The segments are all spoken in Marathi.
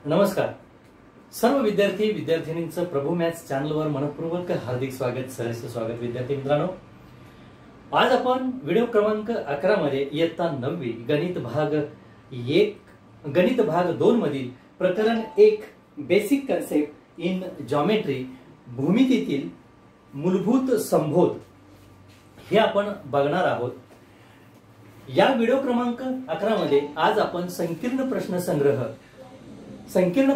नमस्कार सर्व विद्यार्थी विद्यार्थिनींचं प्रभू मॅथ्स चॅनलवर मनपूर्वक हार्दिक स्वागत, सहर्ष स्वागत विद्यार्थी मित्रांनो। आज आपण व्हिडिओ क्रमांक 11 मध्ये इयत्ता 9वी गणित भाग 2 मधील प्रकरण 1 बेसिक कन्सेप्ट इन जॉमेट्री भूमितीतील मूलभूत संबोध हे आपण बघणार आहोत। या व्हिडिओ क्रमांक 11 मध्ये आज आपण संकीर्ण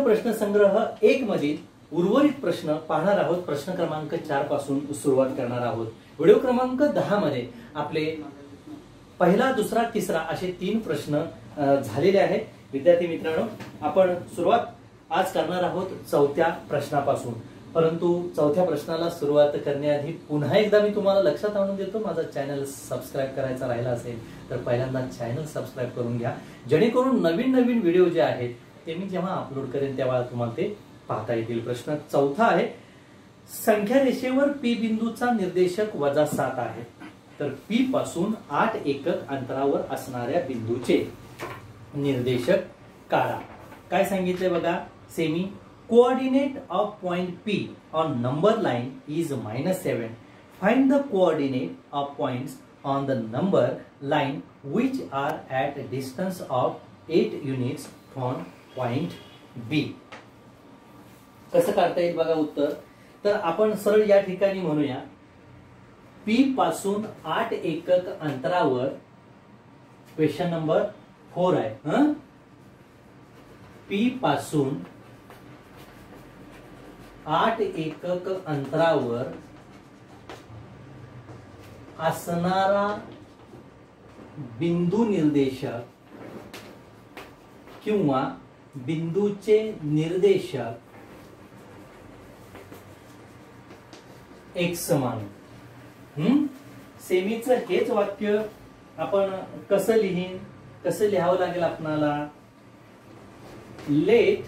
प्रश्नसंग्रह 1 मधील उर्वरित प्रश्न पाहणार आहोत। प्रश्न क्रमांक 4 पासून सुरुवात करणार आहोत। व्हिडिओ क्रमांक 10 मध्ये आपले पहिला, दुसरा, तिसरा असे 3 प्रश्न झालेले आहेत। विद्यार्थी मित्रांनो, आपण सुरुवात आज करणार आहोत 4थ्या प्रश्नापासून। परंतु 4थ्या प्रश्नाला सुरुवात करण्याआधी पुन्हा एकदा मी तुम्हाला लक्षात आणून देतो, माझा चॅनल सबस्क्राइब करायचा राहिला असेल तर पहिल्यांदा चॅनल सबस्क्राइब करून घ्या, जेणेकरून नवीन नवीन व्हिडिओ जे आहेत ते मी जेव्हा अपलोड करेन तेव्हा तुम्हाला ते पाहता येतील। प्रश्न 4था आहे, संख्या रेषेवर पी बिंदूचा निर्देशक -7 आहे, तर पी पासून 8 एकक अंतरावर असणाऱ्या बिंदूचे निर्देशक काढा। काय सांगितले बघा, semi coordinate of point P on number line is -7. Find the coordinate of points on the number line which are at distance of 8 units from point B. कसं काढता येईल बघा उत्तर। तर आपण सरळ या ठिकाणी म्हणूया, P पासून 8 एकक अंतरावर, क्वेश्चन नंबर 4 आहे। P पासून 8 एकक अंतरावर असणारा बिंदू निर्देशक किंवा बिंदूचे निर्देशक x मानू। सेमीचं हेच वाक्य आपण कसं लिहावं लागेल आपणाला, late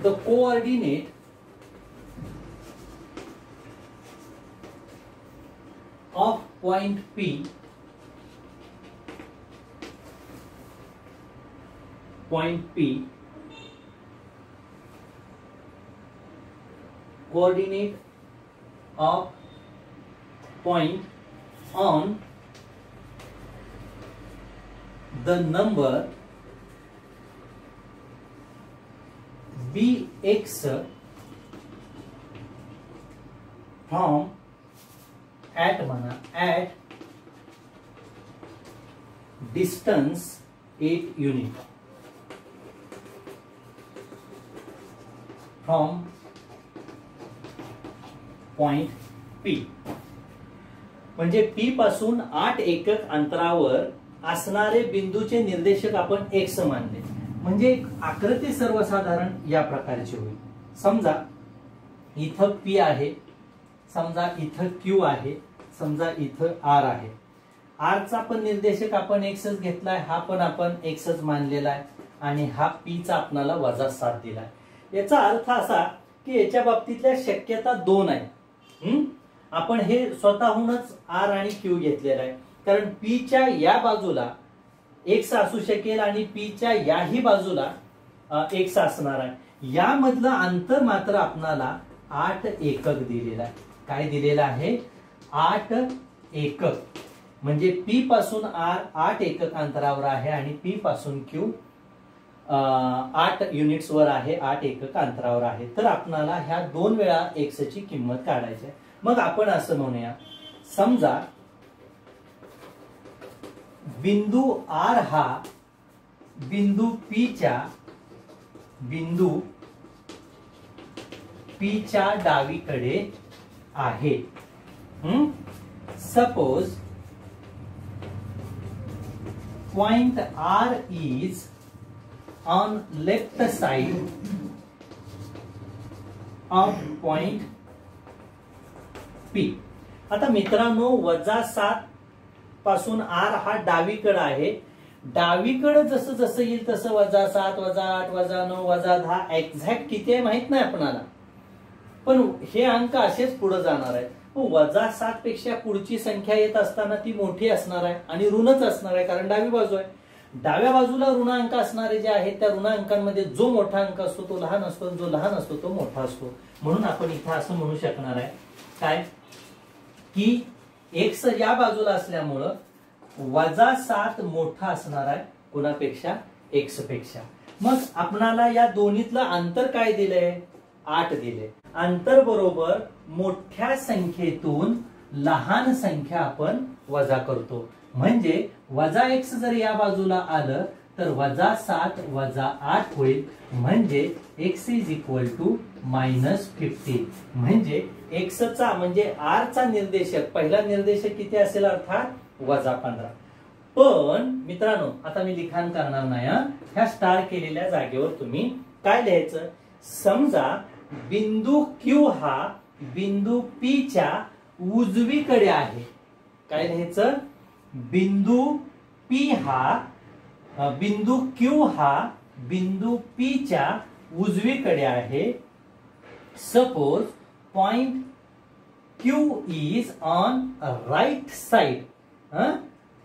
the coordinate of point P coordinate of point on the number Bx from at distance 8 unit from point P। म्हणजे P पासून 8 एकक अंतरावर असणारे बिंदूचे निर्देशक आपण x मानले। म्हणजे आकृती सर्वसाधारण या प्रकारची होईल। समजा इथं P आहे, समजा इथं Q आहे, समजा इथं R आहे। R चा पण निर्देशक आपण x घेतलाय, हा पण आपण x मानलेला आहे, आणि हा P चा आपल्याला -7 दिलाय। याचा अर्थ असा की याच्या बाबतीतल्या शक्यता 2 आहे। आपण हे स्वतःहूनच R आणि Q घेतलेला आहे, कारण P च्या या बाजूला x असू शकेल आणि P च्या याही बाजूला x असणार आहे। यामधलं अंतर मात्र आपल्याला 8 एकक दिलेला आहे। काय दिलेलं आहे? 8 एकक। म्हणजे P पासून R 8 एकक अंतरावर आहे आणि P पासून Q 8 युनिट्स वर आहे, 8 एकक अंतरावर आहे। तर आपल्याला ह्या 2 वेळा x ची किंमत काढायची आहे। मग आपण असं म्हणूया, समजा बिंदू R हा बिंदू P च्या डावीकडे आहे। Suppose point R is on left side of point P। आता मित्रांनो, -7 पासून R हा डावीकडे आहे। डावीकडे जसं जसं येईल तसं -7, -8, -9, -10 एक्झॅक्ट किती आहे माहित नाही आपणाला, पण हे अंक असेच पुढे जाणार आहेत। -7 पेक्षा पुढची संख्या येत असताना ती मोठी असणार आहे आणि ऋणच असणार आहे, कारण डावी बाजू आहे। डाव्या बाजूला ऋण अंक असणारे जे आहेत त्या ऋण अंकांमध्ये जो मोठा अंक असतो तो लहान असतो, जो लहान असतो तो मोठा असतो. म्हणून आपण इथे असं म्हणू शकणार आहे काय की एक्स या बाजूला असल्यामुळं -7 मोठा असणार आहे कोणापेक्षा, एक्स पेक्षा. मग आपणाला या दोन्हीतलं अंतर काय दिलंय, 8 दिले. अंतर बरोबर मोठ्या संख्येतून लहान संख्या आपण वजा करतो. म्हणजे -x जर या बाजूला आलं तर -7 - 8 होईल. म्हणजे x = -15. म्हणजे x चा म्हणजे r चा निर्देशक, पहिला निर्देशक किती असेल अर्थात -15. पण मित्रांनो आता मी लिखाण करणार नाही. ह्या स्टार केलेल्या जागेवर तुम्ही काय लिहायचं, समजा बिंदू Q हा बिंदू P च्या उजवीकडे आहे. काय लिहायचं, बिंदू P हा बिंदू Q हा बिंदू P च्या उजवीकडे आहे. Suppose point Q is on right side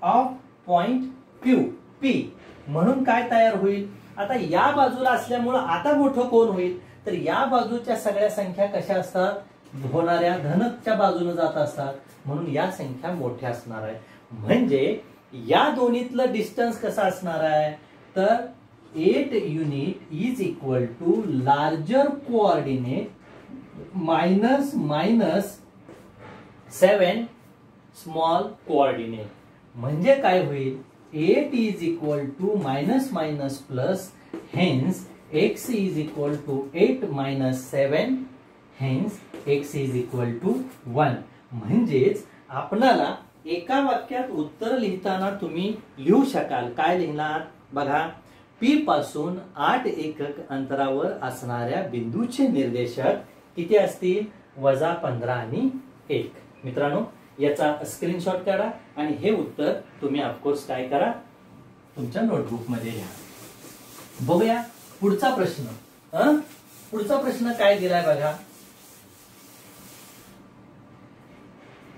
of point P. म्हणून काय तयार होईल, आता या बाजूला असल्यामुळे आता मोठं कोण होईल, तर या बाजूच्या सगळ्या संख्या कशा असतात, होणाऱ्या धनच्या बाजूने जात असतात. म्हणून या संख्या मोठ्या असणार आहे. म्हणजे या दोन्हीतलं डिस्टन्स कसं असणार आहे, तर 8 unit is equal to larger coordinate -7 small coordinate. म्हणजे काय होईल, 8 is equal to minus plus, hence x is equal to 8 - 7, hence x is equal to 1. म्हणजेच आपणाला एका वाक्यात उत्तर लिहिताना तुम्ही लिहू शकाल. काय लिहिणार बघा, P पासून 8 एकक अंतरावर असणाऱ्या बिंदूचे निर्देशक किती असतील, -15 आणि 1. मित्रांनो याचा स्क्रीनशॉट काढा आणि हे उत्तर तुम्ही ऑफकोर्स काय करा, तुमच्या नोटबुक मध्ये लिहा. बघूया पुढचा प्रश्न. पुढचा प्रश्न काय दिलाय बघा,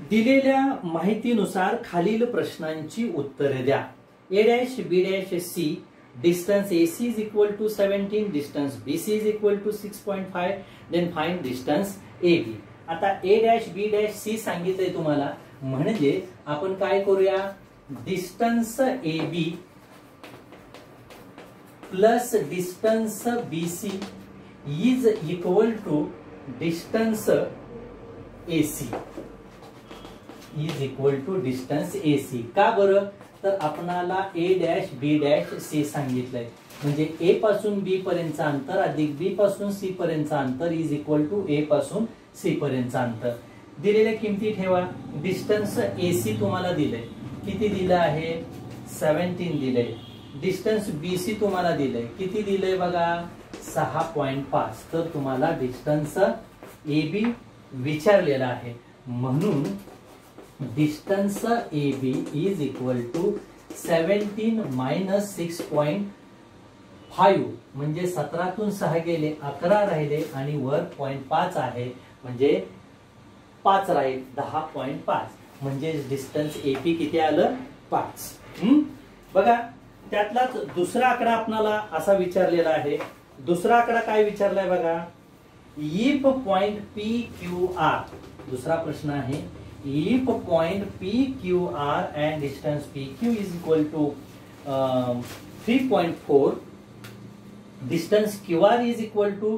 दिलेल्या माहितीनुसार खालील प्रश्नांची उत्तरे द्या. A' B' C distance AC is equal to 17, distance BC is equal to 6.5, then find distance AB. आता A' B' C सांगितलंय तुम्हाला, म्हणजे आपण काय करूया, distance AB plus distance BC is equal to distance AC is equal to distance AC. का बरं, तर आपणाला A' B' C सांगितलंय. म्हणजे A पासून B पर्यंतचं अंतर अधिक B पासून C पर्यंतचं अंतर इज इक्वल टू A पासून C पर्यंतचं अंतर. दिलेल्या किमती ठेवा. डिस्टन्स AC तुम्हाला दिलंय, किती दिलं आहे, 17 दिलंय. डिस्टन्स BC तुम्हाला दिलंय, किती दिलंय बघा, 6.5. तर तुम्हाला डिस्टन्स AB विचारलेला आहे. म्हणून distance AB is equal to 17 - 6.5. म्हणजे 17तून 6 गेले, 11 राहिले आणि वर 0.5 आहे. म्हणजे 5 राहील, 10.5. म्हणजे डिस्टन्स AP किती आलं, 5. बघा त्यातलाच दुसरा आकडा आपल्याला असा विचारलेला आहे. दुसरा आकडा काय विचारलाय बघा, इफ पॉइंट PQR. दुसरा प्रश्न आहे, if point PQR and distance PQ is equal to 3.4, distance QR is equal to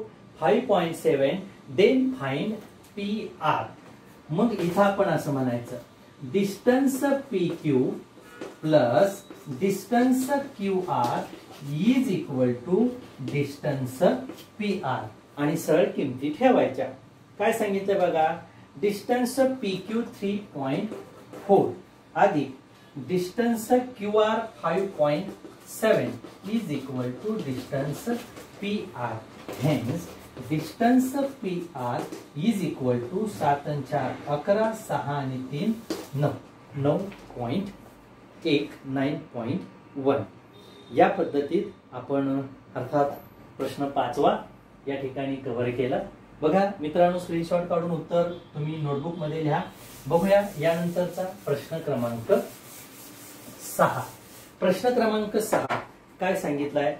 5.7, then find PR. मग इथं आपण असं म्हणायचं, distance PQ plus distance QR is equal to distance PR आणि सरळ किमती ठेवायच्या. काय सांगितलं बघा, डिस्टन्स PQ 3.4 अधिक distance QR 5.7 is equal to distance PR. Hence distance PR is equal to 7 आणि 4 11, 6 आणि 3 9, 9.1, 9.1. या पद्धतीत आपण अर्थात प्रश्न 5वा या ठिकाणी कव्हर केला. बघा मित्रांनो, स्क्रीनशॉट काढून उत्तर तुम्ही नोटबुक मध्ये लिहा. बघूया यानंतरचा प्रश्न क्रमांक 6. प्रश्न क्रमांक 6 काय सांगितलंय?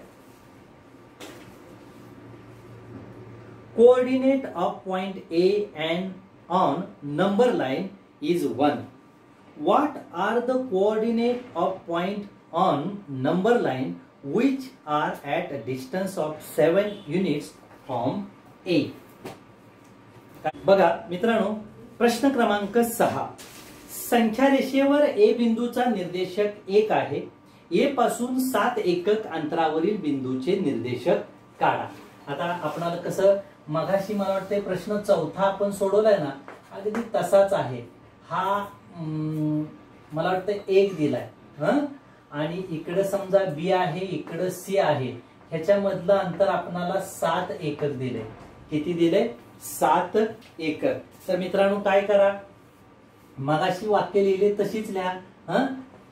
Coordinate of point A and on number line is 1. What are the coordinate of point on number line which are at a distance of 7 units from A? बघा मित्रांनो, प्रश्न क्रमांक 6. संख्या रेषेवर ए बिंदूचा निर्देशक 1 आहे. ए पासून 7 एकक अंतरावरील बिंदूचे निर्देशक काढा. आता आपणाला कसं मगाशी मला वाटतं प्रश्न 4 आपण सोडवलाय ना, अगदी तसाच आहे. हा मला वाटतं 1 दिलाय आणि इकडे समजा बी आहे, इकडे सी आहे. ह्याच्यामधलं अंतर आपणाला 7 एकक दिले. किती दिले? 7 एकक. तर मित्रांनो काय करा, मगाशी वाक्य लिहिले तशीच लिहा.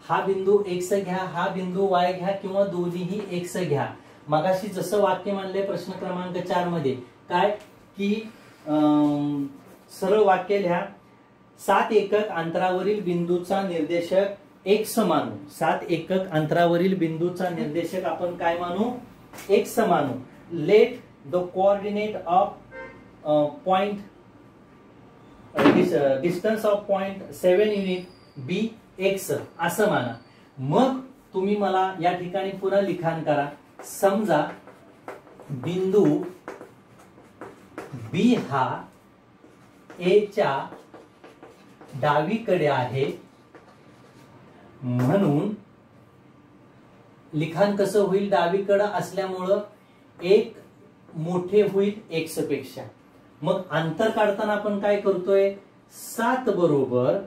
हा बिंदू एक्स घ्या, हा बिंदू वाय घ्या किंवा दोन्हीही एक्स घ्या. मगाशी जसं वाक्य मानले प्रश्न क्रमांक 4 मध्ये काय की सरळ वाक्य लिहा. 7 एकक अंतरावरील बिंदूचा निर्देशक एक्स मानू. 7 एकक अंतरावरील बिंदूचा निर्देशक आपण काय मानू? एक्स मानू. Let the coordinate of point distance of point 7 unit be x असं माना. मग तुम्ही मला या ठिकाणी पुन्हा लिखाण करा. समजा बिंदू बी हा ए च्या डावीकडे आहे, म्हणून लिखाण कसं होईल? डावीकडे असल्यामुळं एक मोठे होईल एक्स पेक्षा. मग अंतर काढताना आपण काय करतोय? 7 बरोबर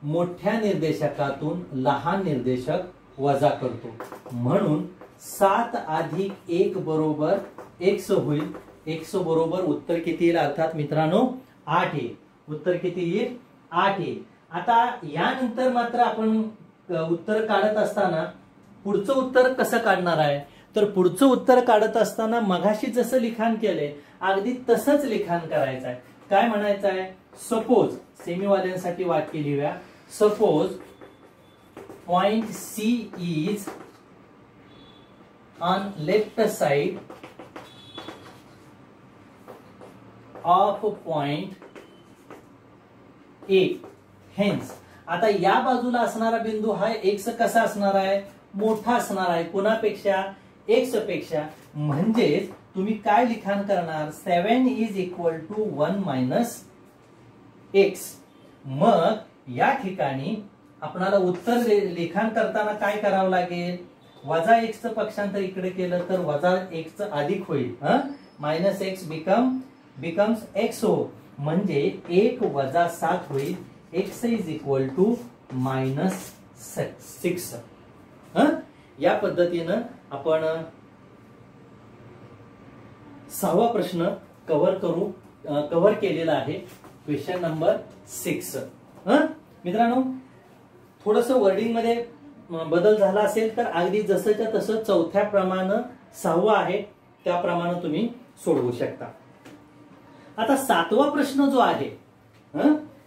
मोठ्या निर्देशकातून लहान निर्देशक वजा करतो, म्हणून 7 अधिक 1 बरोबर एक्स होईल. एक्स बरोबर उत्तर किती येईल? अर्थात मित्रांनो 8 येईल. उत्तर किती येईल? 8 येईल. आता यानंतर मात्र आपण उत्तर काढत असताना पुढचं उत्तर कसं काढणार आहे? तर पुढचं उत्तर काढत असताना मगाशी जसं लिखाण केलंय अगदी तसंच लिखाण करायचं आहे. काय म्हणायचं आहे? सपोज, सेमीवाल्यांसाठी वाक्य लिहूया. Suppose point C is on left side of point A. Hence आता या बाजूला असणारा बिंदू हा एक्स कसा असणार आहे? मोठा असणार आहे. कोणापेक्षा? एक्स पेक्षा. म्हणजेच तुम्ही काय लिखाण करणार? 7 is equal to 1 minus x. मग या ठिकाणी आपल्याला उत्तर लिखाण करताना काय करावं लागेल? वजा एक्स चं पक्षांतर इकडे केलं तर वजा एक्स अधिक होईल. मायनस एक्स बिकम्स एक्स हो, म्हणजे 1 वजा 7 होईल. X is equal to -6. या पद्धतीनं आपण 6वा प्रश्न कव्हर केलेला आहे. Question number 6. मित्रांनो, थोडस वर्डिंग मध्ये बदल झाला असेल तर अगदी जसंच्या तसं 4थ्या प्रमाणे 6वा आहे त्याप्रमाणे तुम्ही सोडवू शकता. आता 7वा प्रश्न जो आहे,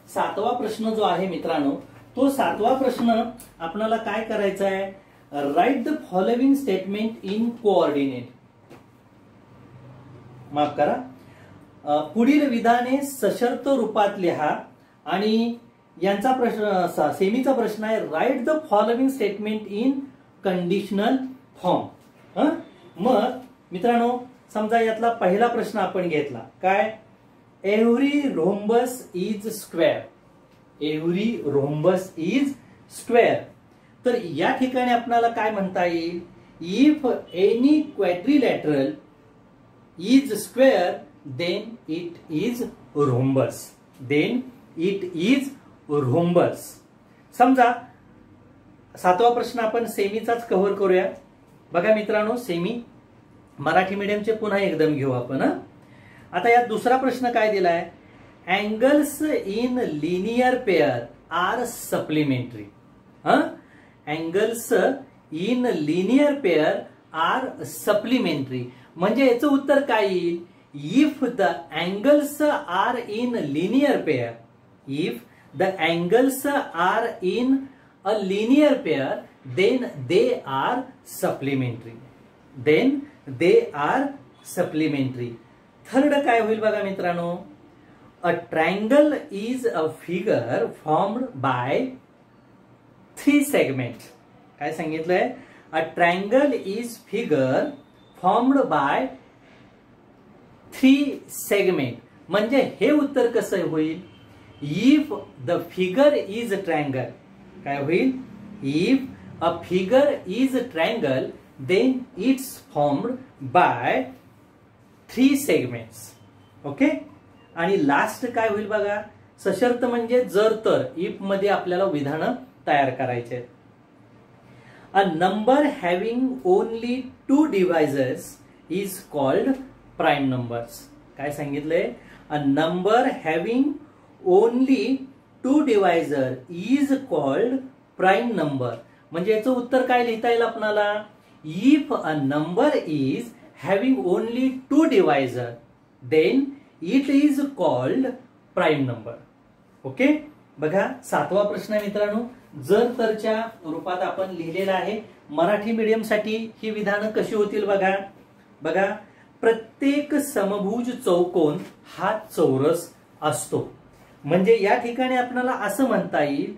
7वा प्रश्न जो आहे मित्रांनो, तो 7वा प्रश्न आपल्याला काय करायचा आहे? Write the following statement in coordinate. माफ करा, पुढील विधाने सशर्त रूपात लिहा. आणि यांचा प्रश्न सेमीचा प्रश्न आहे write the following statement in conditional form. मग मित्रांनो, समजा यातला पहिला प्रश्न आपण घेतला. काय? Every rhombus is square. Every rhombus is square. तर या ठिकाणी आपल्याला काय म्हणता येईल? If any quadrilateral is square then it is rhombus. Then it is rhombus. समजा 7वा प्रश्न आपण सेमीचाच कव्हर करूया. बघा मित्रांनो, सेमी मराठी मीडियमचे पुन्हा एकदम घेऊ आपण. आता यात दुसरा प्रश्न काय दिलाय? Angles in linear pair are supplementary. Angles in linear pair are supplementary. म्हणजे याचं उत्तर काय येईल? If the angles are in linear pair, if the angles are in a linear pair, then they are supplementary. Then they are supplementary. Third काय होईल बघा मित्रांनो, a triangle is a figure formed by 3 segments. काय सांगितलंय? A triangle is figure formed by 3 segments. म्हणजे हे उत्तर कसं होईल? If the figure is a triangle, काय होईल? If a figure is a triangle, then it's formed by 3 segments. Okay. आणि लास्ट काय होईल बघा, सशर्त म्हणजे जर तर. इफ मध्ये आपल्याला विधानं तयार करायचे आहेत. A number having only 2 divisors is called prime numbers. काय सांगितलंय? A number having only 2 divisor is called prime number. म्हणजे याचं उत्तर काय लिहिता येईल आपल्याला? If a number is having only 2 divisor, then it is called prime number. Okay. बघा 7वा प्रश्न मित्रांनो, जर तरच्या रूपात आपण लिहिलेला आहे. मराठी मीडियम साठी ही विधानं कशी होतील बघा. बघा, प्रत्येक समभुज चौकोन हा चौरस असतो. म्हणजे या ठिकाणी आपल्याला असं म्हणता येईल,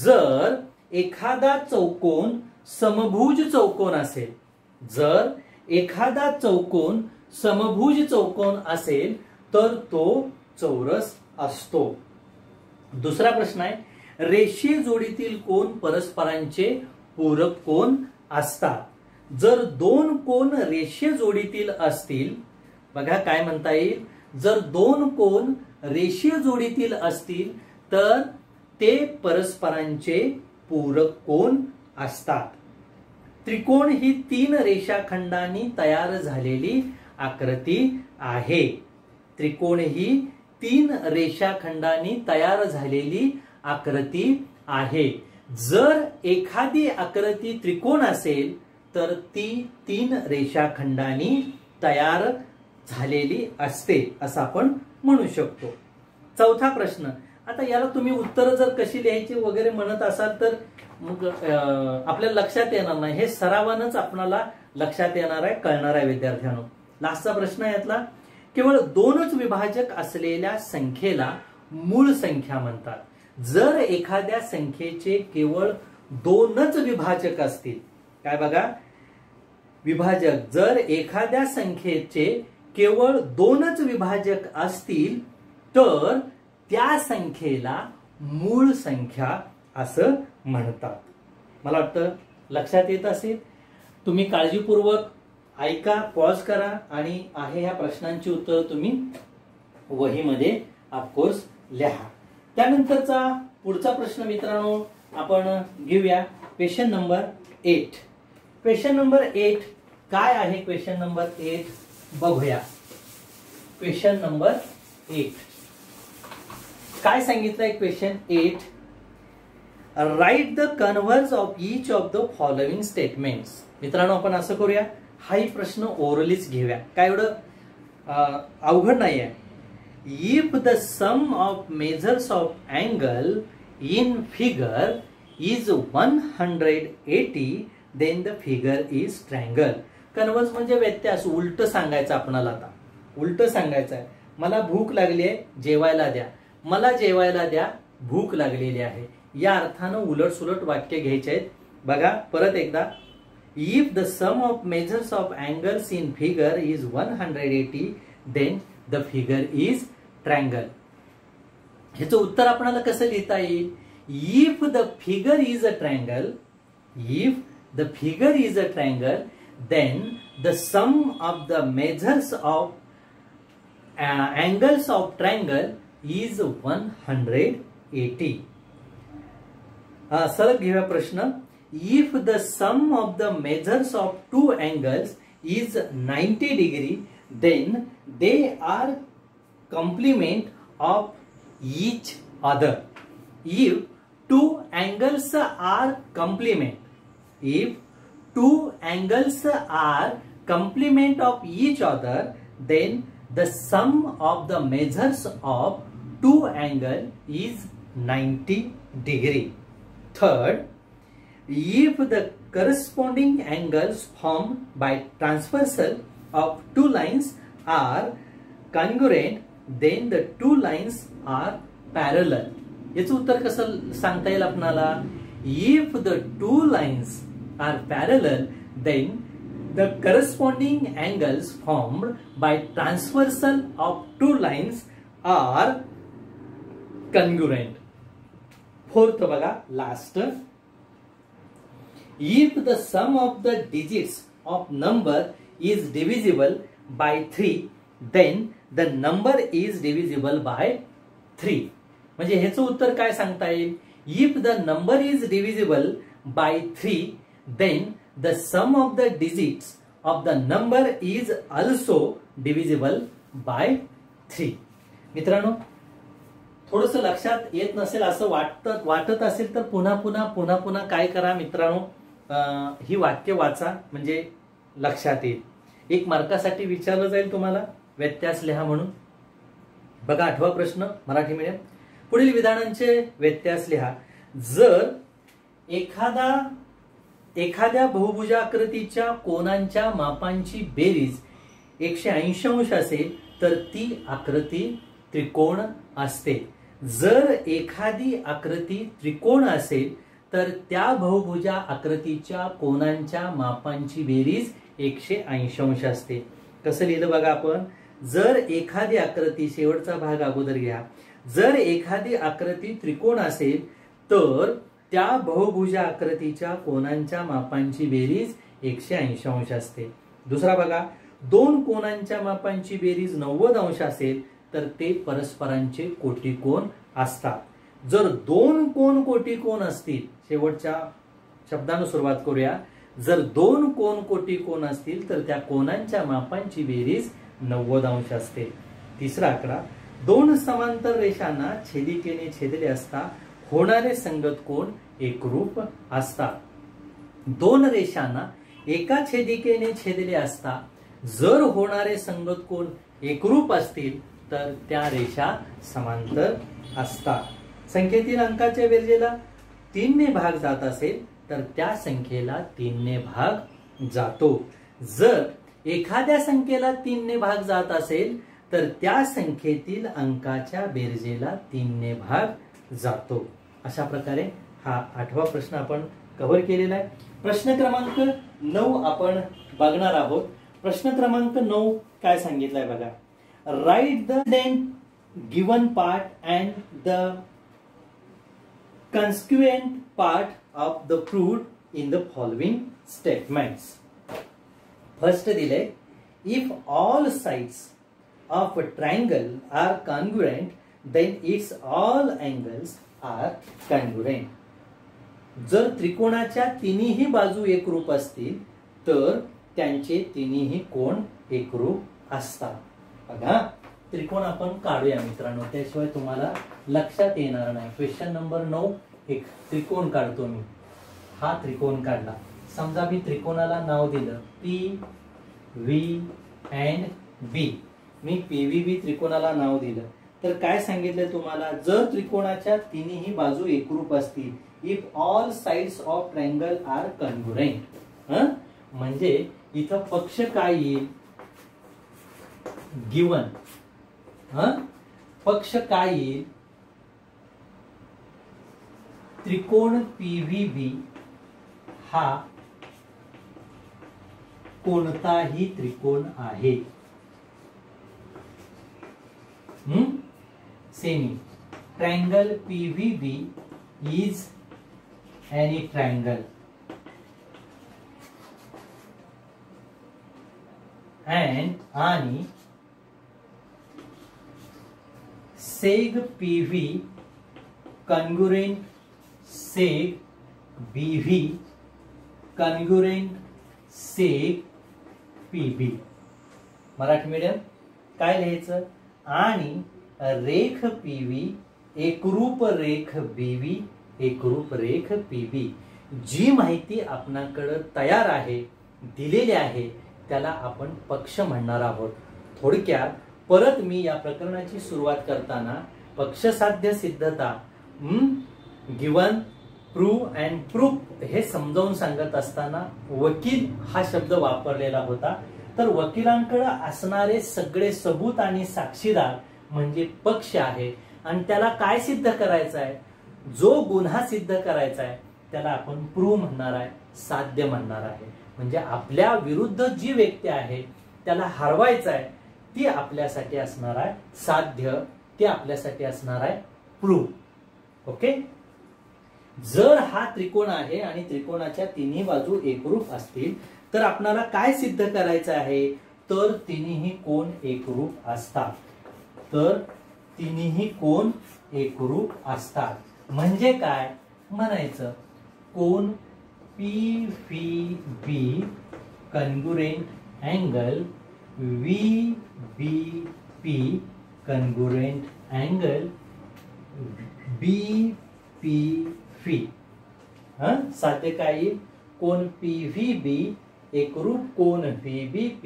जर एखादा चौकोन समभुज चौकोन असेल, जर एखादा चौकोन समभुज चौकोन असेल तर तो चौरस असतो. दुसरा प्रश्न आहे, रेषीय जोडीतील कोन परस्परांचे पूरक कोन असतात. जर 2 कोन रेषीय जोडीतील असतील, बघा काय म्हणता येईल, जर 2 कोन रेषीय जोडीतील असतील तर ते परस्परांचे पूरक कोन असतात. त्रिकोण ही 3 रेषाखंडांनी तयार झालेली आकृती आहे. त्रिकोण ही 3 रेषाखंडांनी तयार झालेली आकृती आहे. जर एखादी आकृती त्रिकोण असेल तर ती 3 रेषाखंडांनी तयार झालेली असते असं आपण म्हणू शकतो. चौथा प्रश्न, आता याला तुम्ही उत्तर जर कशी लिहायची वगैरे म्हणत असाल तर मग आपल्याला लक्षात येणार नाही. हे सरावानच आपल्याला लक्षात येणार आहे, कळणार आहे विद्यार्थ्यांनो. लास्टचा प्रश्न यातला, केवळ 2च विभाजक असलेल्या संख्येला मूळ संख्या म्हणतात. जर एखाद्या संख्येचे केवळ 2च विभाजक असतील, काय बघा, विभाजक, जर एखाद्या संख्येचे केवळ 2च विभाजक असतील तर त्या संख्येला मूळ संख्या असं म्हणतात. मला वाटतं लक्षात येत असेल. तुम्ही काळजीपूर्वक ऐका, पॉज करा आणि आहे ह्या प्रश्नांची उत्तर तुम्ही वहीमध्ये ऑफकोर्स लिहा. त्यानंतरचा पुढचा प्रश्न मित्रांनो आपण घेऊया. Question number 8. क्वेश्चन नंबर 8 काय आहे? क्वेश्चन नंबर 8 बघूया. क्वेश्चन नंबर 8 काय सांगितलंय? Question 8, write the converse of each of the following statements. मित्रांनो आपण असं करूया, हाही प्रश्न ओरलीच घेऊया, काय एवढं अवघड नाही आहे. If the sum of measures of angle in figure is 180 then the figure is triangle. Converse म्हणजे व्यत्यास, उलट सांगायचं आपणाला. आता उलट सांगायचं आहे. मला भूक लागली आहे, जेवायला द्या. मला जेवायला द्या, भूक लागलेली आहे. या अर्थानं उलट सुलट वाक्य घ्यायचे आहेत. बघा परत एकदा, if the sum of measures of angles in figure is 180 then the figure is triangle. ह्याचं उत्तर आपल्याला कसं लिहिता येईल? If the figure is a triangle, if the figure is a triangle then the sum of the measures of angles of triangle is 180. सरळ घेऊया प्रश्न. If the sum of the measures of 2 angles is 90 degree, then they are complement of each other. If 2 angles are complement, if 2 angles are complement of each other, then the sum of the measures of 2 angle is 90 degree. Third, if the corresponding angles formed by transversal of two lines are congruent, then the two lines are parallel. याचं उत्तर कसं सांगता येईल आपणाला? If the two lines are parallel, then the corresponding angles formed by transversal of two lines are congruent. Fourth बघा, last. If the sum of the digits of number is divisible by 3, then the number is divisible by 3. म्हणजे ह्याचं उत्तर काय सांगता येईल? If the number is divisible by 3, then the sum of the digits of the number is also divisible by 3. मित्रांनो, थोडंसं लक्षात येत नसेल असं वाटत असेल तर पुन्हा काय करा मित्रांनो, ही वाक्य वाचा, म्हणजे लक्षात येईल. 1 मार्कासाठी विचारलं जाईल तुम्हाला, व्यत्यास लिहा म्हणून. बघा 8वा प्रश्न, मराठी मीडियम. पुढील विधानांचे व्यत्यास लिहा. जर एखाद्या बहुभुजाकृतीच्या कोनांच्या मापांची बेरीज 180 अंश असेल तर ती आकृती त्रिकोण असते. जर एखादी आकृती त्रिकोण असेल तर त्या बहुभुजा आकृतीच्या कोनांच्या मापांची बेरीज 180 अंश असते. कसं लिहिलं बघा आपण? जर एखादी आकृती, शेवटचा भाग अगोदर घ्या, जर एखादी आकृती त्रिकोण असेल तर त्या बहुभुजा आकृतीच्या कोनांच्या मापांची बेरीज 180 अंश असते. दुसरा बघा, 2 कोनांच्या मापांची बेरीज 90 अंश असेल तर ते परस्परांचे कोटिकोण असतात. जर 2 कोन कोटिकोण असतील, शेवटच्या शब्दाने सुरुवात करूया, जर 2 कोन कोटिकोण असतील तर त्या कोनांच्या मापांची बेरीज 90 अंश असते. तिसरा आकडा, 2 समांतर रेषांना छेदिकेने छेदले असता होणारे संगत कोन एकरूप असतात. 2 रेषांना एका छेदिकेने छेदले असता जर होणारे संगत कोन एकरूप असतील तर त्या रेषा समांतर असतात. संख्येतील अंकाच्या बेरजेला 3 ने भाग जात असेल तर त्या संख्येला 3 ने भाग जातो. जर एखाद्या संख्येला 3 ने भाग जात असेल तर त्या संख्येतील अंकाच्या बेरजेला 3 ने भाग जातो. अशा प्रकारे हा 8वा प्रश्न आपण कव्हर केलेला आहे. प्रश्न क्रमांक 9 आपण बघणार आहोत. प्रश्न क्रमांक 9 काय सांगितलंय बघा. Write the given part and the consequent part of the fruit in the following statements. First दिले, if all sides of a triangle are congruent, then its all angles are congruent. जर त्रिकोणाच्या तिन्ही बाजू एकरूप असतील तर त्यांचे तिन्ही कोन एकरूप असतात. बघा, त्रिकोण आपण काढूया मित्रांनो, त्याशिवाय तुम्हाला लक्षात येणार नाही. क्वेश्चन नंबर 9, एक त्रिकोण काढतो मी. हा त्रिकोण काढला. समजा मी त्रिकोणाला नाव दिलं PVB. मी PVB त्रिकोणाला नाव दिलं तर काय सांगितलं तुम्हाला? जर त्रिकोणाच्या तिन्ही बाजू एकरूप असतील, if all sides of triangle are congruent, म्हणजे इथं पक्ष काय येईल? गिवन. पक्ष काय येईल? त्रिकोण PVB हा कोणताही त्रिकोण आहे. Semi triangle PVB is any triangle आणि seg PV congruent seg BV congruent seg PB. Marathi medium काय लिहायचं? आणि रेख PV एकरूप रेख BV एकरूप रेख PB. जी माहिती आपणाकडे तयार आहे, दिलेली आहे, त्याला आपण पक्ष म्हणणार आहोत. थोडक्यात परत मी या प्रकरणाची सुरुवात करताना पक्षसाध्य सिद्धता, गिवन प्रूव्ह अँड प्रूफ हे समजावून सांगत असताना वकील हा शब्द वापरलेला होता. तर वकिलांकडे असणारे सगळे सबूत आणि साक्षीदार म्हणजे पक्ष आहे आणि त्याला काय सिद्ध करायचं आहे, जो गुन्हा सिद्ध करायचा आहे त्याला आपण प्रूव्ह म्हणणार आहे, साध्य म्हणणार आहे. म्हणजे आपल्या विरुद्ध जी व्यक्ती आहे त्याला हरवायचं आहे ती आपल्यासाठी असणार आहे साध्य, ती आपल्यासाठी असणार आहे प्रूव्ह. ओके. जर हा त्रिकोण आहे आणि त्रिकोणाच्या तिन्ही बाजू एकरूप असतील तर आपल्याला काय सिद्ध करायचं आहे, तर तिन्ही कोण एकरूप असतात. तर तिन्ही कोण एकरूप असतात म्हणजे काय म्हणायचं, कोण PVB congruent angle VBP congruent angle BPV. साध्य काय येईल, कोण PVB एकरूप कोण VBP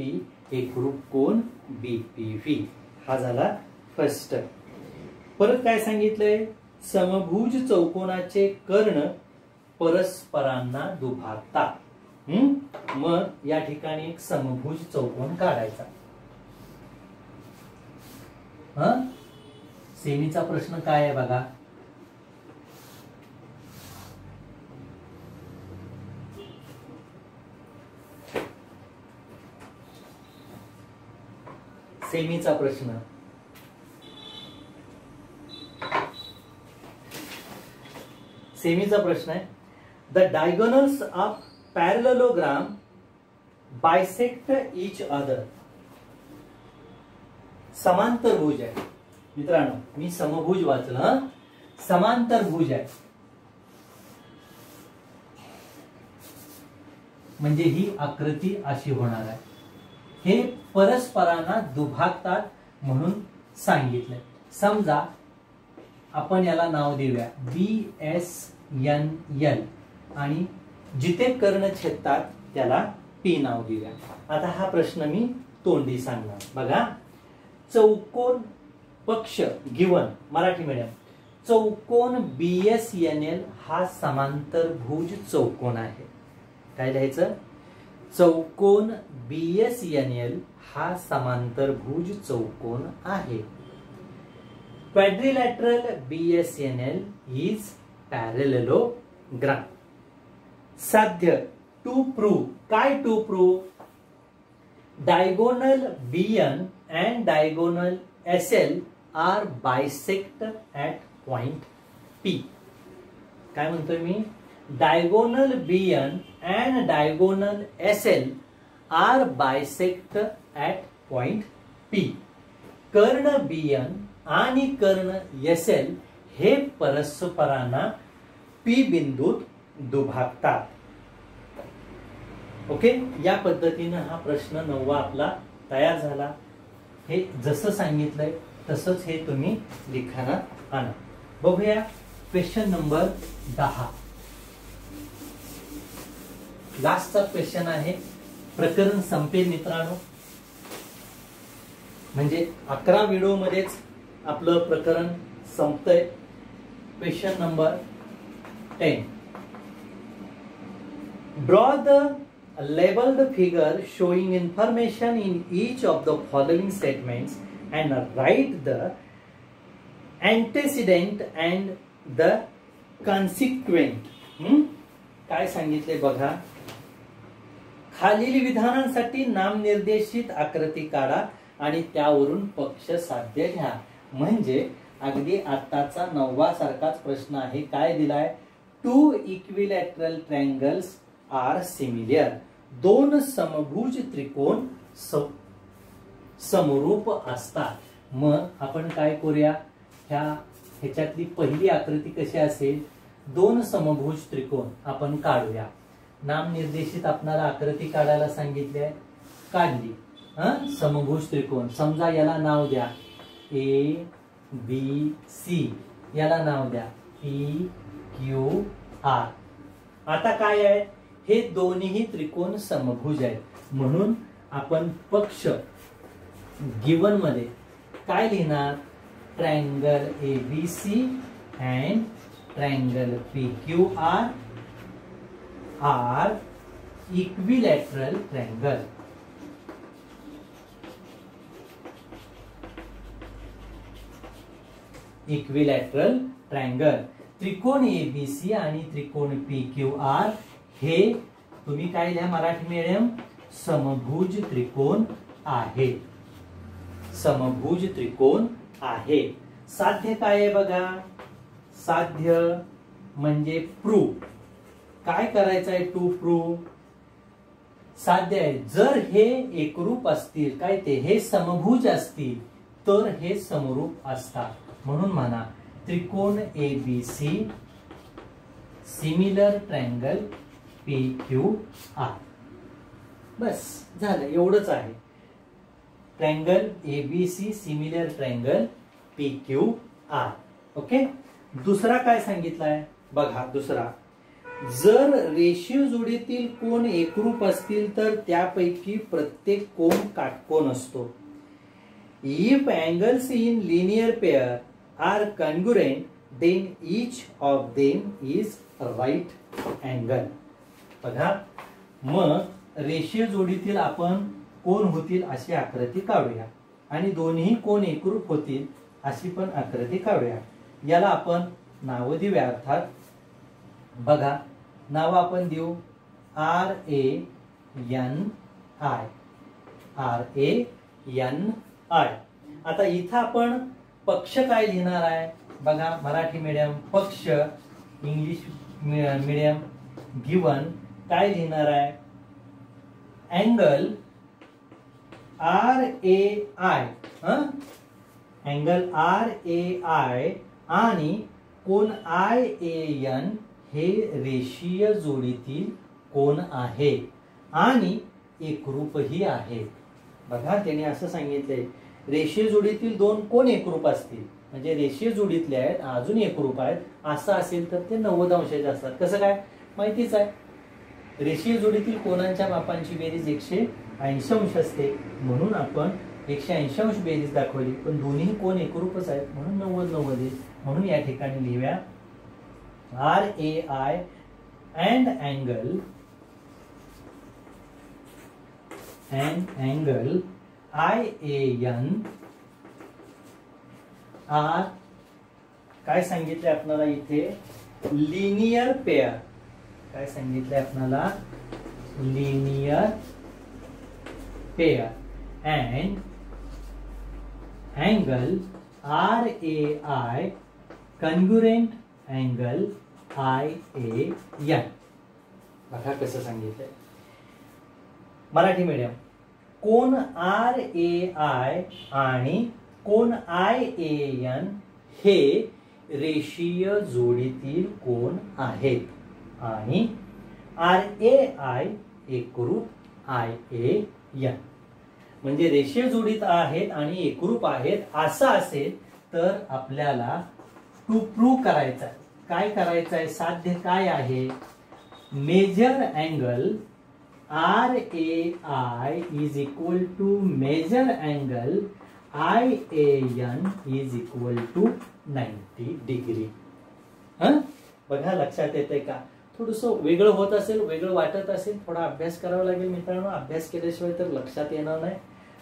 एकरूप कोण BPV. हा झाला फर्स्ट. परत काय सांगितलंय, समभुज चौकोनाचे कर्ण परस्परांना दुभागतात. मग या ठिकाणी एक समभुज चौकोन काढायचा. सेमीचा प्रश्न काय आहे बघा. सेमीचा प्रश्न आहे, the diagonals of parallelogram bisect each other. समांतरभुज आहे मित्रांनो, मी समभुज वाचलं, समांतरभुज आहे म्हणजे ही आकृती अशी होणार आहे. हे परस्परांना दुभागतात म्हणून सांगितलंय. समजा आपण याला नाव देऊया BSNL आणि जिथे कर्ण छेदतात त्याला P नाव देऊया. आता हा प्रश्न मी तोंडी सांगणार बघा. चौकोन पक्ष गिवन मराठी मीडियम, चौकोन BSNL हा समांतरभुज चौकोन आहे. काय लिहायचं, चौकोन BSNL हा समांतरभुज चौकोन आहे. Quadrilateral BSNL is parallelogram. साध्य टू प्रूव्ह, काय to prove, diagonal BN and diagonal SL are bisect at point P. काय म्हणतोय मी, diagonal BN and diagonal SL are bisect at point P. कर्ण BN आणि कर्ण SL हे परस्परांना P बिंदूत दुभागतात. ओके. या पद्धतीने हा प्रश्न 9 आपला तयार झाला. हे जसं सांगितलंय तसंच हे तुम्ही लिखाणात आणा. बघूया क्वेश्चन नंबर 10. लास्टचा क्वेश्चन आहे. प्रकरण संपेल मित्रांनो, म्हणजे 11 व्हिडिओ मध्येच आपलं प्रकरण संपतंय. Question number 10. Draw the labeled figure showing information in each of the following statements and write the antecedent and the consequent. काय सांगितले बघा, खालील विधानांसाठी नामनिर्देशित आकृती काढा आणि त्यावरून पक्ष साध्य घ्या. म्हणजे अगदी आत्ताचा 9वा सारखाच प्रश्न आहे. काय दिलाय, two equilateral triangles are similar. दोन समभुज त्रिकोण समरूप असतात. मग आपण काय करूया, ह्याच्यातली पहिली आकृती कशी असेल, दोन समभुज त्रिकोण आपण काढूया. नामनिर्देशित आपल्याला आकृती काढायला सांगितली आहे, काढली. समभुज त्रिकोण, समजा याला नाव द्या ABC, याला नाव द्या PQR. आता काय आहे, हे दोन्ही त्रिकोण समभुज आहेत म्हणून आपण पक्ष गिवन मध्ये काय लिहिणार, triangle ABC and triangle PQR are equilateral triangle. Equilateral triangle. त्रिकोण ABC आणि त्रिकोण PQR हे तुम्ही काय लिहा मराठी मीडियम, समभुज त्रिकोण आहे. समभुज त्रिकोण आहे. साध्य काय आहे बघा, साध्य म्हणजे प्रूव्ह. काय करायचं आहे टू प्रूव्ह, साध्य आहे. जर हे एकरूप असतील, काय ते हे समभुज असतील तर हे समरूप असतात. म्हणून म्हणा त्रिकोण ABC सिमिलर ट्रायंगल PQR. बस झालं, एवढंच आहे. Triangle ABC similar triangle PQR. Okay. दुसरा काय सांगितलाय बघा, दुसरा, जर रेषीय जोडीतील कोण एकरूप असतील तर त्यापैकी प्रत्येक कोण काटकोन असतो. If angles in linear pair are congruent, then each of them is right angle. बघा, मग रेषीय जोडीतील आपण कोण होतील अशी आकृती काढूया आणि दोन्ही कोण एकरूप होतील अशी पण आकृती काढूया. याला आपण नाव देऊया. अर्थात बघा, नाव आपण देऊ RANI. आता इथं आपण पक्ष काय लिहिणार आहे बघा, मराठी मीडियम पक्ष, इंग्लिश मीडियम गिवन काय लिहिणार आहे, अँगल RAI, अँगल RAI आणि कोण IAN हे रेषीय जोडीतील कोण आहे आणि एकरूपही आहे. बघा, त्याने असं सांगितलंय रेषीय जोडीतील दोन कोण एकरूप असतील, म्हणजे रेषीय जोडीतले आहेत अजून एकरूप आहेत, असं असेल तर ते 90 अंशाचे असतात. कसं काय माहितीच आहे, रेषीय जोडीतील कोणांच्या मापांची बेरीज 180 अंश असते. म्हणून आपण 180 अंश बेरीज दाखवली, पण दोन्ही कोण एकरूपच आहेत म्हणून 90-90 आहे. म्हणून या ठिकाणी लिहूया RAI and angle IAN are काय सांगितले आपल्याला इथे, लिनियर पेअर. काय सांगितले आपल्याला, linear pair. And angle RAI congruent angle IAN. बघा कसं सांगितलंय मराठी मीडियम. कोण RAI आणि कोण IAN हे रेषीय जोडीतील कोण आहेत आणि RAI एकरूप IAN. म्हणजे रेषीय जोडीत आहेत आणि एकरूप आहेत असं असेल तर आपल्याला टू प्रूव्ह करायचं आहे. काय करायचं आहे, साध्य काय आहे, measure angle RAI is equal to measure angle IAN is equal to 90 degree. बघा लक्षात येते का, थोडस वेगळं होत असेल, वेगळं वाटत असेल, थोडा अभ्यास करावा लागेल मित्रांनो. अभ्यास केल्याशिवाय तर लक्षात येणार नाही.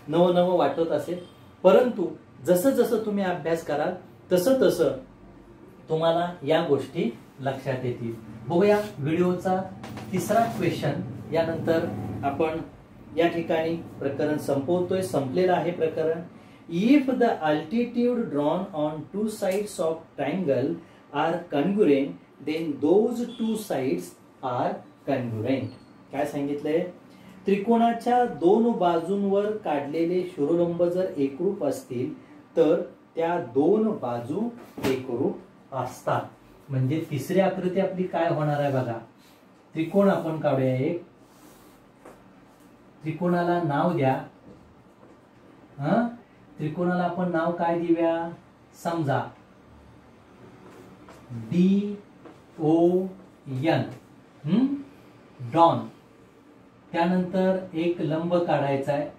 नवं वाटत असेल, परंतु जसं जसं तुम्ही अभ्यास कराल तसं तसं तुम्हाला या गोष्टी लक्षात येतील. बघूया व्हिडिओचा तिसरा क्वेश्चन. यानंतर आपण या ठिकाणी प्रकरण संपवतोय, संपलेलं आहे प्रकरण. If the altitude drawn on two sides of triangle are congruent then those two sides are congruent. काय सांगितलंय, त्रिकोणाच्या दोन बाजूंवर काढलेले शिरोलंब जर एकरूप असतील तर त्या दोन बाजू एकरूप असतात. म्हणजे तिसरी आकृती आपली काय होणार आहे बघा, त्रिकोण आपण काढूया. एक त्रिकोणाला नाव द्या. त्रिकोणाला आपण नाव काय देऊया, समजा DON, डॉन. त्यानंतर एक लंब काढायचा आहे,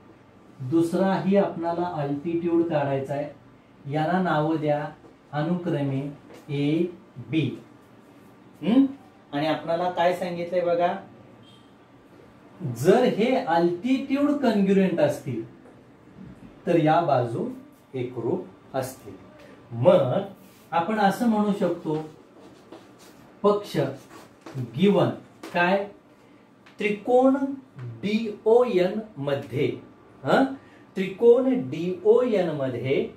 दुसराही आपल्याला अल्टिट्यूड काढायचा आहे. याला नाव द्या अनुक्रमे A B आणि आपल्याला काय सांगितलंय बघा, जर हे अल्टिट्यूड कॉन्ग्रुएंट असतील तर या बाजू एकरूप असतील. मग आपण असं म्हणू शकतो, पक्ष गिवन काय, त्रिकोण DON मध्ये, त्रिकोण DON मध्ये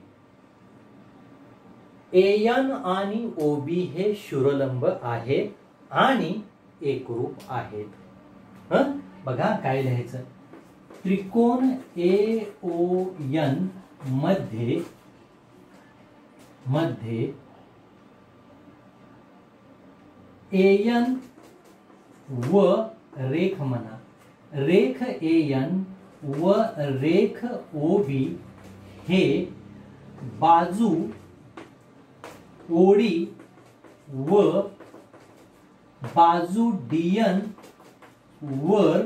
AN आणि OB हे शूरलंब आहेत आणि एकरूप आहेत. बघा काय लिहायचं, त्रिकोण AON मध्ये AN व रेख म्हणा, रेख AN व रेख OB हे बाजू ओडी व बाजू DN वर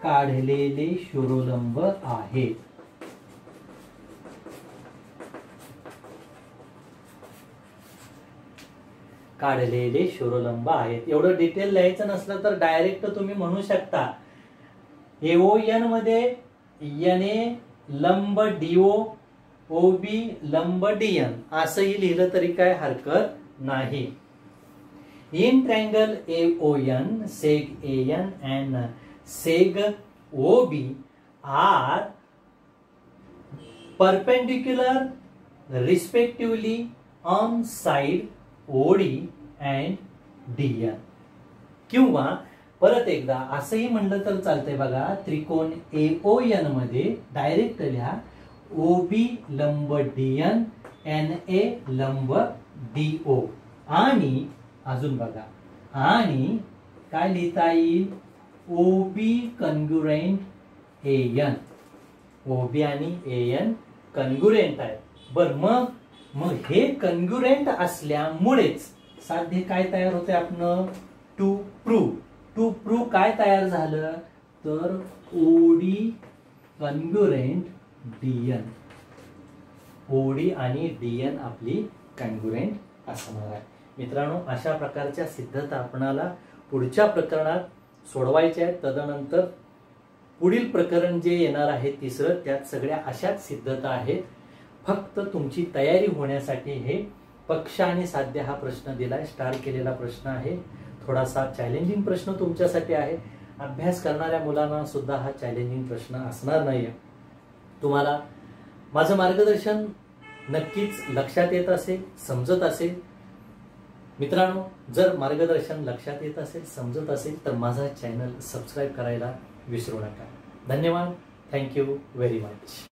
काढलेले शूरलंब आहेत. काढलेले शूरलंब आहेत. एवढं डिटेल लिहायचं नसलं तर डायरेक्ट तुम्ही म्हणू शकता, AON मध्ये NA लंब DO, OB लंब DN असंही लिहिलं तरी काय हरकत नाही. In triangle AON, seg AN and seg OB are perpendicular respectively on side OD and DN. किंवा परत एकदा असंही म्हणलं तर चालतंय बघा, त्रिकोण AON मध्ये डायरेक्ट लिहा, OB लंब DN, NA लंब DO आणि अजून बघा, आणि काय लिहिता येईल, OB कॉन्ग्रुएंट AN, OB आणि AN कॉन्ग्रुएंट आहे. बर, मग हे कॉन्ग्रुएंट असल्यामुळेच साध्य काय तयार होते, आपण टू प्रूव्ह काय तयार झालं तर OD कॉन्ग्रुएंट DN, OD आणि DN आपली कॉन्ग्रुएंट असणार आहे. मित्रांनो, अशा प्रकारच्या सिद्धता आपणाला पुढच्या प्रकरणात सोडवायच्या आहेत. तदनंतर पुढील प्रकरण जे येणार आहे तिसरं, त्यात सगळ्या अशाच सिद्धता आहेत. फक्त तुमची तयारी होण्यासाठी हे पक्ष आणि साध्य हा प्रश्न दिलाय, स्टार केलेला प्रश्न आहे. थोडासा चॅलेंजिंग प्रश्न तुमच्यासाठी आहे. अभ्यास करणाऱ्या मुलांना सुद्धा हा चॅलेंजिंग प्रश्न असणार नाही. तुम्हाला माझं मार्गदर्शन नक्कीच लक्षात येत असेल, समजत असेल. मित्रांनो, जर मार्गदर्शन लक्षात येत असेल, समजत असेल तर माझा चॅनल सबस्क्राईब करायला विसरू नका. धन्यवाद. Thank you very much.